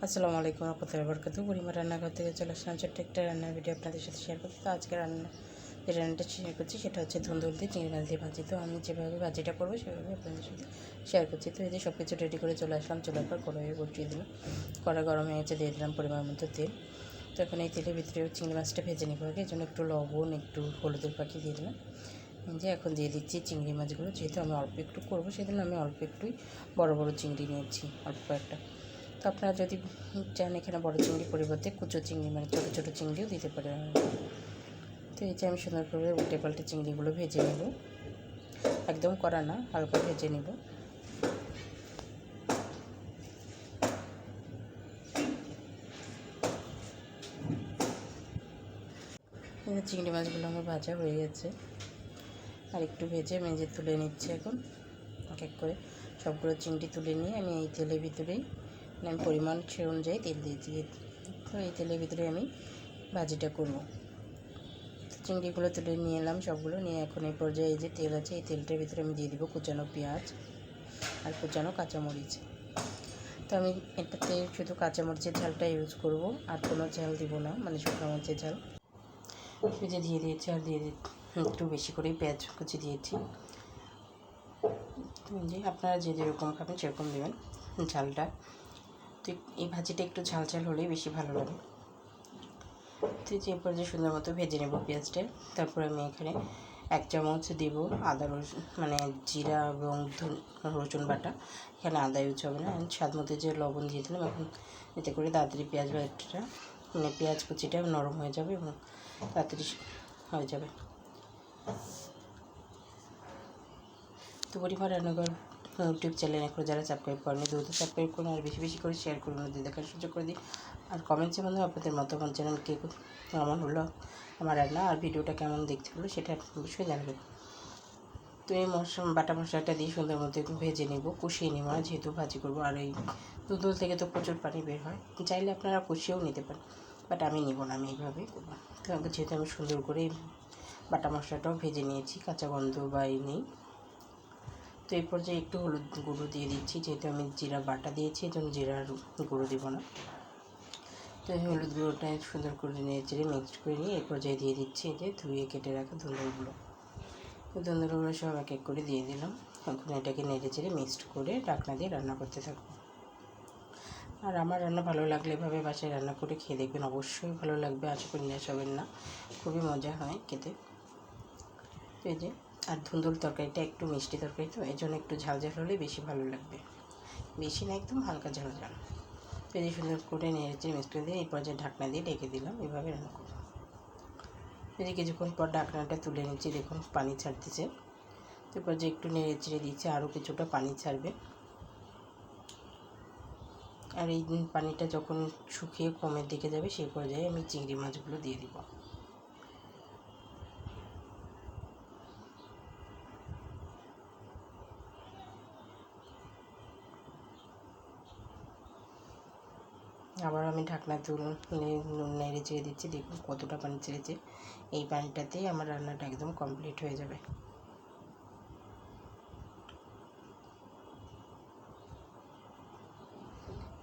আসসালামু আলাইকুম রহমতুল্লাহি ওয়া বারাকাতুহু। পরিমাণ রান্নাঘর থেকে চলে আসলাম ছোট্ট একটা রান্নার ভিডিও আপনাদের সাথে শেয়ার করতে। তো আজকে যে রান্নাটা শেয়ার করছি সেটা হচ্ছে ধুন্দুল দিয়ে চিংড়ি মাছ দিয়ে ভাজি। তো আমি যেভাবে ভাজিটা করবো সেভাবে আপনাদের সাথে শেয়ার করছি। তো এই যে সব কিছু রেডি করে চলে আসলাম, চলার পর কড়াইয়ে বসিয়ে দিলাম। কড়াই গরম হয়ে গেছে, দিয়ে দিলাম পরিমাণ মতো তেল। তো এখন এই তেলের ভিতরে চিংড়ি মাছটা ভেজে নিব আগে, এই জন্য একটু লবণ, একটু হলুদের পাখি দিয়ে দিলাম। যে এখন দিয়ে দিচ্ছি চিংড়ি মাছগুলো। যেহেতু আমি অল্প একটু করবো সেজন্য আমি অল্প একটুই বড় বড় চিংড়ি নিয়েছি, অল্প একটা। তো আপনারা যদি চান এখানে বড় চিংড়ি পরিবর্তে কুচো চিংড়ি মানে ছোটো ছোটো চিংড়িও দিতে পারেন। তো এই যে আমি সুন্দর করে উল্টে পাল্টে চিংড়িগুলো ভেজে নেব, একদম কড়া না, হালকা ভেজে নেব। চিংড়ি মাছগুলো আমার ভাজা হয়ে গেছে, আর একটু ভেজে মেজে তুলে নিচ্ছি। এখন এক এক করে সবগুলো চিংড়ি তুলে নিয়ে আমি এই তেলের ভিতরেই আমি পরিমাণ সে অনুযায়ী তেল দিয়েছি। তো এই তেলের ভিতরে আমি ভাজিটা করব। চিংড়িগুলো তুলে নিয়ে এলাম সবগুলো নিয়ে, এখন এই পর্যায়ে এই যে তেল আছে এই তেলটার ভিতরে আমি দিয়ে দিব কুচানো পেঁয়াজ আর কুচানো কাঁচামরিচ। তো আমি এটাতে শুধু কাঁচামরিচের ঝালটা ইউজ করব, আর কোনো ঝাল দিব না, মানে শুকনো মরিচের ঝাল। ভেজে দিয়ে দিয়েছি, আর দিয়ে একটু বেশি করেই পেঁয়াজ কুচি দিয়েছি। যে আপনারা যে যেরকম খাবেন সেরকম দেবেন ঝালটা। তো এই ভাজিটা একটু ঝাল ঝাল হলেই বেশি ভালো লাগে। তো যে পর্যায়ে সুন্দর মতো ভেজে নেব পেঁয়াজটা। তারপর আমি এখানে 1 চামচ দেব আদা রসুন মানে জিরা এবং রসুন বাটা। এখানে আদা ইউজ হবে না। স্বাদ মতো যে লবণ দিয়ে দিলাম। এখন এতে করে তাড়াতাড়ি পেঁয়াজ ভাজাটা মানে পেঁয়াজ কুচিটা নরম হয়ে যাবে এবং তাড়াতাড়ি হয়ে যাবে। তো পরিবার রান্নাঘর ইউটিউব চ্যানেল এখন যারা সাবস্ক্রাইব করেনি দ্রুত সাবস্ক্রাইব করুন, আর বেশি বেশি করে শেয়ার করুন, ওদের দেখার সুযোগ করে দিই। আর কমেন্টসের মাধ্যমে আপনাদের মতামত জানান কে কেমন হলো আমার রান্না, আর ভিডিওটা কেমন দেখতে হলো সেটা অবশ্যই জানাবেন। তো এই বাটা মশলাটা দিয়ে সুন্দর মতো একটু ভেজে নেব, কষিয়ে নেব না, যেহেতু ভাজি করবো। আর এই দুধ থেকে তো প্রচুর পানি বের হয়, চাইলে আপনারা কষিয়েও নিতে পারেন, বাট আমি নিব না, আমি এইভাবেই করবো। তো যেহেতু আমি সুন্দর করে বাটা মশলাটাও ভেজে নিয়েছি, কাঁচা গন্ধ বা নেই। তো এই পর্যায়ে একটু হলুদ গুঁড়ো দিয়ে দিচ্ছি, যেহেতু আমি জিরা বাটা দিয়েছি এই জন্য জিরার গুঁড়ো দেবো না। তো এই হলুদ গুঁড়োটা সুন্দর করে নিয়ে চেড়ে মিক্সড করে নিয়ে এই পর্যায়ে দিয়ে দিচ্ছি যে ধুয়ে কেটে রাখা ধুন্দুলগুলো। তো ধুন্দুলগুলো সব এক এক করে দিয়ে দিলাম। এখন এটাকে নেড়ে চেড়ে মিক্সড করে ঢাকনা দিয়ে রান্না করতে থাকবো। আর আমার রান্না ভালো লাগলে এভাবে বাসায় রান্না করে খেয়ে দেখবেন, অবশ্যই ভালো লাগবে, আশা করি নিরাশ হবেন না, খুবই মজা হয় খেতে। তো এই যে আর ধুন্দুল তরকারিটা একটু মিষ্টি তরকারি, তো এই জন্য একটু ঝাল ঝাল হলে বেশি ভালো লাগবে, বেশি না, একদম হালকা ঝাল ঝাল। তো এই সুন্দর করে নেড়েচে মিক্স করে দিয়ে এই পর্যায়ে ঢাকনা দিয়ে ঢেকে দিলাম, এভাবে রান্না করব। এই কিছুক্ষণ পর ঢাকনাটা তুলে নিচ্ছি, দেখুন পানি ছাড়তেছে। তো এই পর্যায়ে একটু নেড়ে চেড়ে দিচ্ছি, আরও কিছুটা পানি ছাড়বে। আর এই পানিটা যখন শুকিয়ে কমের দিকে যাবে সেই পর্যায়ে আমি চিংড়ি মাছগুলো দিয়ে দিব। আবার আমি ঢাকনা তুলে নেড়ে চেড়ে দিচ্ছি, দেখুন কতটা পানি ছেড়েছে। এই পানিটাতেই আমার রান্নাটা একদম কমপ্লিট হয়ে যাবে।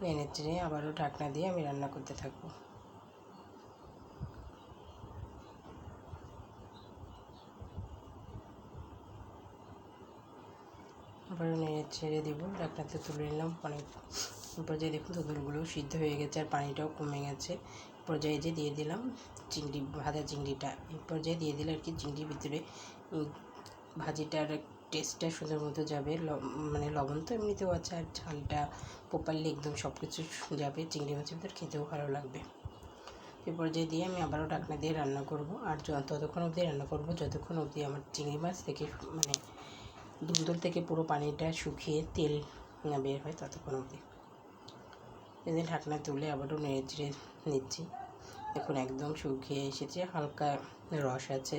নেড়ে চেড়ে আবারও ঢাকনা দিয়ে আমি রান্না করতে থাকবো। আবারও নেড়ে ছেড়ে দেবো, ঢাকনাতে তুলে নিলাম। অনেক পর্যায়ে দেখুন ধুন্দুলগুলো সিদ্ধ হয়ে গেছে আর পানিটাও কমে গেছে। পর্যায়ে যে দিয়ে দিলাম চিংড়ি, ভাজা চিংড়িটা এই পর্যায়ে দিয়ে দিলে আর কি চিংড়ির ভিতরে ভাজিটার টেস্টটা সুন্দর মতো যাবে। মানে লবণ তো এমনিতেও আছে, আর ঝালটা প্রপারলি একদম সব কিছু যাবে চিংড়ি মাছের ভিতরে, খেতেও ভালো লাগবে। এই পর্যায়ে দিয়ে আমি আবারও ঢাকনা দিয়ে রান্না করব, আর ততক্ষণ অবধি রান্না করব যতক্ষণ অবধি আমার চিংড়ি মাছ থেকে মানে ধুন্দুল থেকে পুরো পানিটা শুকিয়ে তেল না বের হয়, ততক্ষণ অবধি। এই ঢাকনা তুলে আবারও নেড়ে চেড়ে নিচ্ছি, এখন একদম শুকিয়ে এসেছে, হালকা রস আছে।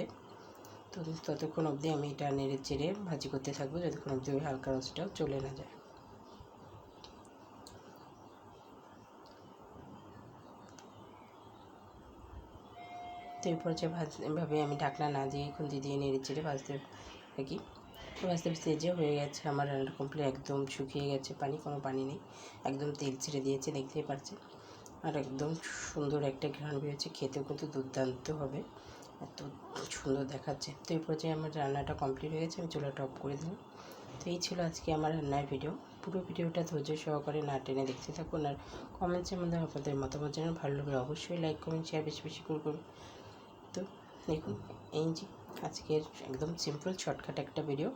তো ততক্ষণ অবধি আমি এটা নেড়ে চেড়ে ভাজি করতে থাকবো, যতক্ষণ অবধি ওই হালকা রসটাও চলে না যায়। তো এই পর্যায়ে এভাবে আমি ঢাকনা না দিয়ে খুন্তি দিয়ে নেড়ে চেড়ে ভাজতে থাকি। তো আস্তে আস্তে যে হয়ে গেছে আমার রান্নাটা কমপ্লিট, একদম শুকিয়ে গেছে, কোনো পানি নেই, একদম তেল ছেড়ে দিয়েছে, দেখতেই পাচ্ছেন। আর একদম সুন্দর একটা ঘ্রাণ বেরোচ্ছে, খেতেও কিন্তু দুর্দান্ত হবে, এত সুন্দর দেখাচ্ছে। তো এই পর্যায়ে আমার রান্নাটা কমপ্লিট হয়ে গেছে, আমি চুলাটা অফ করে দিলাম। তো এই ছিল আজকে আমার রান্নার ভিডিও। পুরো ভিডিওটা ধৈর্য সহকারে না টেনে দেখতে থাকুন, আর কমেন্টসের মধ্যে আপনাদের মতামত জানান। ভালো লাগলে অবশ্যই লাইক কমেন্ট শেয়ার বেশি বেশি করে করুন। তো দেখুন, এই যে আজকের একদম সিম্পল শর্টকাট একটা ভিডিও,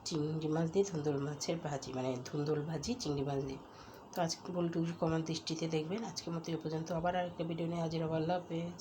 চিংড়ি মাছ দিয়ে ধুন্দুল মাছের ভাজি, মানে ধুন্দুল ভাজি চিংড়ি মাছ দিয়ে। তো আজকে বলটুকু কমার দৃষ্টিতে দেখবেন। আজকের মতো এ পর্যন্ত, আবার আরেকটা ভিডিও নিয়ে হাজির হবো। আল্লাহ হাফেজ।